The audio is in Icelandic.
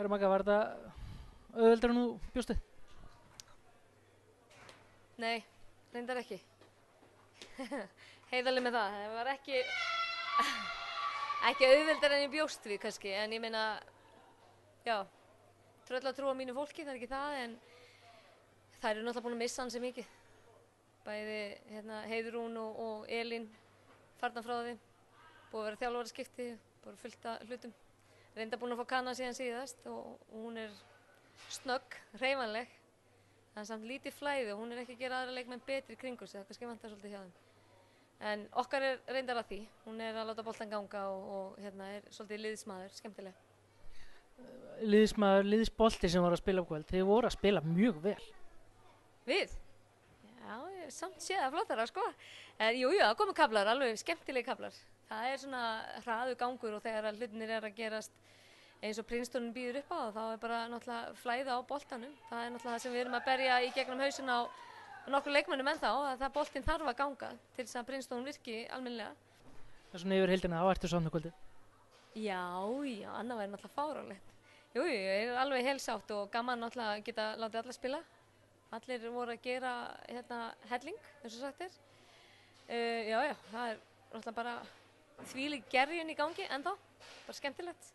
Herra Magga, var þetta auðveldar en þú bjóstu? Nei, reyndar ekki. Heiðarlega með það. Það var ekki auðveldar en ég bjóst við kannski, en ég meina, já, tröll að trúa mínu fólki, það er ekki það, en þær eru náttúrulega búin að missa ansi mikið. Bæði Heiðrún og Elín farnar frá því, búið að vera þjálfaraskipti, búið að fullt af hlutum. Reyndar búin að fá Kana síðan síðast og hún er snögg, hreyfanleg. Það er samt lítið flæði og hún er ekki að gera aðra leikmenn betri kringu sig, það kannski vantar svolítið hjá þeim. En okkar er reyndar að því, hún er að láta boltan ganga og er svolítið liðsmaður, skemmtileg. Liðsmaður, liðsbolti sem var að spila á kvöld, þeir voru að spila mjög vel. Við? Já, ég samt séð það flottara, sko. Jú, það komu kaflar, alveg skemmtilegi kaflar. Það er svona hraður gangur og þegar hlutinir er að gerast eins og Princeton býður upp á þá er bara náttúrulega flæða á boltanum. Það er náttúrulega það sem við erum að berja í gegnum hausin á nokkur leikmönnum ennþá, að það boltinn þarf að ganga til þess að Princeton virki almennilega. Það er svona yfir heildina, þá ertu sátt með kvöldið. Já, annað væri náttúrulega fáránlegt. Jú, ég er alveg helsátt og gaman náttúrulega að geta látið alla spila. Allir voru að gera helling, eins og sagt er. Já, það er náttúrulega bara þvílík gerjun í gangi ennþá, bara skemmtilegt.